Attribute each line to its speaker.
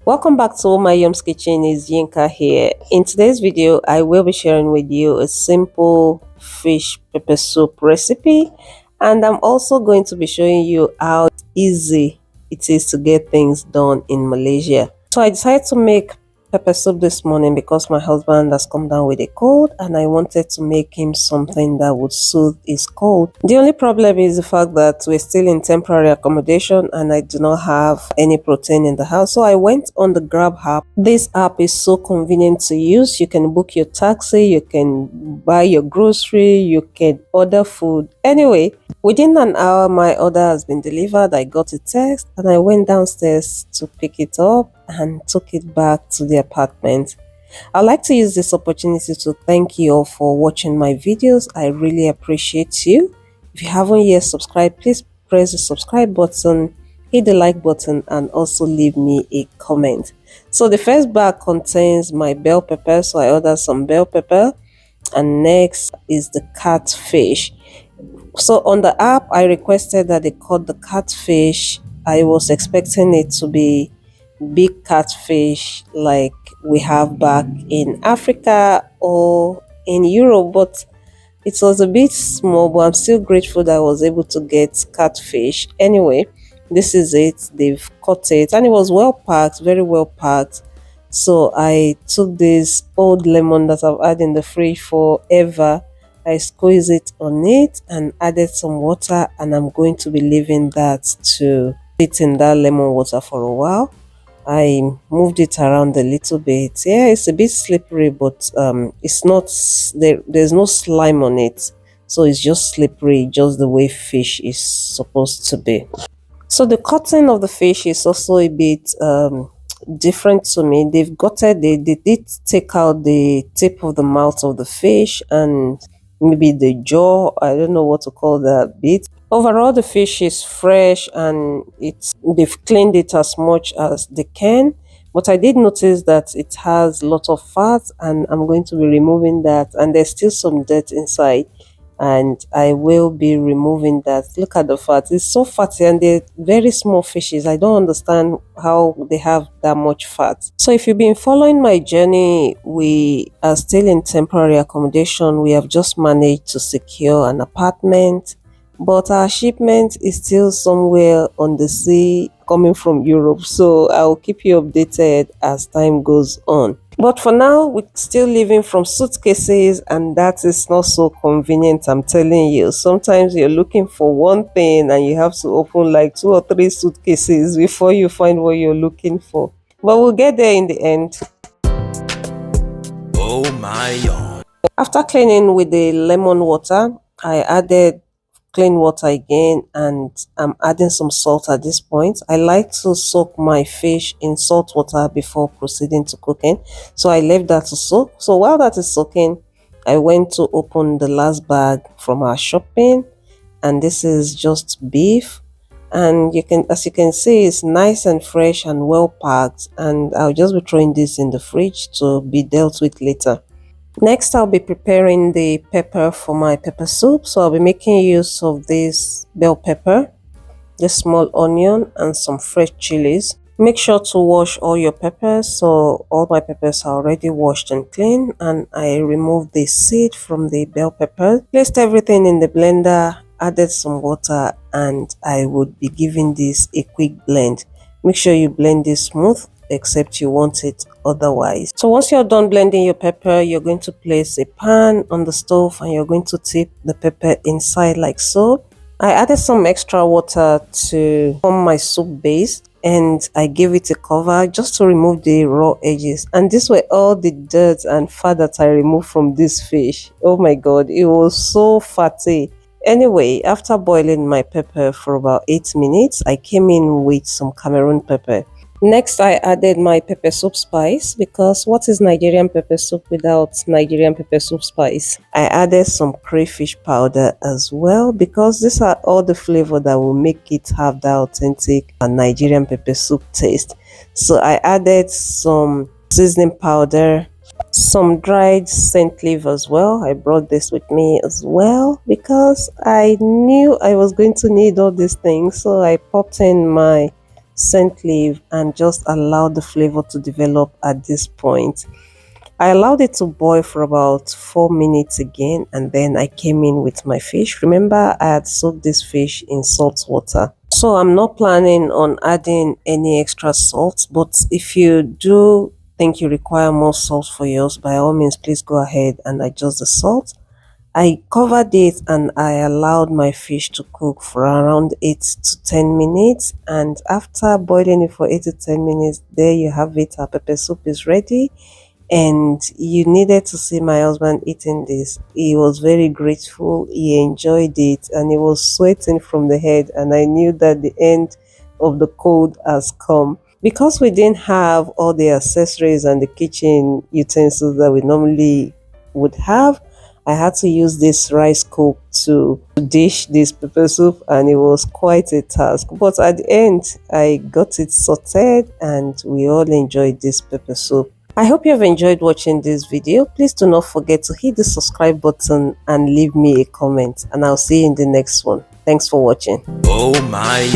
Speaker 1: Welcome back to My Yum's Kitchen. Is Yinka here. In today's video, I will be sharing with you a simple fish pepper soup recipe, and I'm also going to be showing you how easy it is to get things done in Malaysia. So I decided to make pepper soup this morning because my husband has come down with a cold and I wanted to make him something that would soothe his cold. The only problem is the fact that we're still in temporary accommodation and I do not have any protein in the house. So I went on the Grab app. This app is so convenient to use. You can book your taxi, you can buy your grocery, you can order food. Anyway, within an hour, my order has been delivered. I got a text and I went downstairs to pick it up and took it back to the apartment. I'd like to use this opportunity to thank you all for watching my videos. I really appreciate you. If you haven't yet subscribed, please press the subscribe button, hit the like button, and also leave me a comment. So the first bag contains my bell pepper, so I ordered some bell pepper, and next is the catfish. So on the app, I requested that they cut the catfish. I was expecting it to be big catfish like we have back in Africa or in Europe, but it was a bit small, but I'm still grateful that I was able to get catfish. Anyway, this is it. They've cut it and it was well packed, very well packed. So I took this old lemon that I've had in the fridge forever. I squeezed it on it and added some water, and I'm going to be leaving that to sit in that lemon water for a while. I moved it around a little bit. Yeah, it's a bit slippery, but it's not there's no slime on it, so it's just slippery, just the way fish is supposed to be. So the cutting of the fish is also a bit different to me. They did take out the tip of the mouth of the fish and maybe the jaw. I don't know what to call that bit. Overall, the fish is fresh and they've cleaned it as much as they can. But I did notice that it has a lot of fat, and I'm going to be removing that. And there's still some dirt inside, and I will be removing that. Look at the fat; it's so fatty, and they're very small fishes. I don't understand how they have that much fat. So if you've been following my journey, we are still in temporary accommodation. We have just managed to secure an apartment, but our shipment is still somewhere on the sea coming from Europe. So I'll keep you updated as time goes on. But for now, we're still living from suitcases, and that is not so convenient, I'm telling you. Sometimes you're looking for one thing and you have to open like 2 or 3 suitcases before you find what you're looking for. But we'll get there in the end. Oh my God. After cleaning with the lemon water, I added clean water again, and I'm adding some salt at this point. I like to soak my fish in salt water before proceeding to cooking, so I left that to soak. So while that is soaking, I went to open the last bag from our shopping, and this is just beef, and as you can see, it's nice and fresh and well packed, and I'll just be throwing this in the fridge to be dealt with later. Next, I'll be preparing the pepper for my pepper soup. So I'll be making use of this bell pepper, the small onion, and some fresh chilies. Make sure to wash all your peppers. So all my peppers are already washed and clean, and I removed the seed from the bell pepper. Placed everything in the blender, added some water, and I would be giving this a quick blend. Make sure you blend this smooth, except you want it otherwise. So once you're done blending your pepper, you're going to place a pan on the stove and you're going to tip the pepper inside like so. I added some extra water to form my soup base, and I gave it a cover just to remove the raw edges. And this were all the dirt and fat that I removed from this fish. Oh my God, it was so fatty. Anyway, after boiling my pepper for about 8 minutes, I came in with some Cameroon pepper. Next, I added my pepper soup spice, because what is Nigerian pepper soup without Nigerian pepper soup spice? I added some crayfish powder as well, because these are all the flavor that will make it have that authentic Nigerian pepper soup taste. So I added some seasoning powder, some dried scent leaf as well. I brought this with me as well because I knew I was going to need all these things. So I popped in my scent leaf, and just allowed the flavor to develop at this point. I allowed it to boil for about 4 minutes again, and then I came in with my fish. Remember, I had soaked this fish in salt water. So I'm not planning on adding any extra salt, but if you do think you require more salt for yours, by all means, please go ahead and adjust the salt. I covered it and I allowed my fish to cook for around 8 to 10 minutes, and after boiling it for 8 to 10 minutes, there you have it. Our pepper soup is ready, and you needed to see my husband eating this. He was very grateful, he enjoyed it, and he was sweating from the head, and I knew that the end of the cold has come. Because we didn't have all the accessories and the kitchen utensils that we normally would have, I had to use this rice cook to dish this pepper soup, and it was quite a task. But at the end, I got it sorted and we all enjoyed this pepper soup. I hope you have enjoyed watching this video. Please do not forget to hit the subscribe button and leave me a comment, and I'll see you in the next one. Thanks for watching.
Speaker 2: Oh my.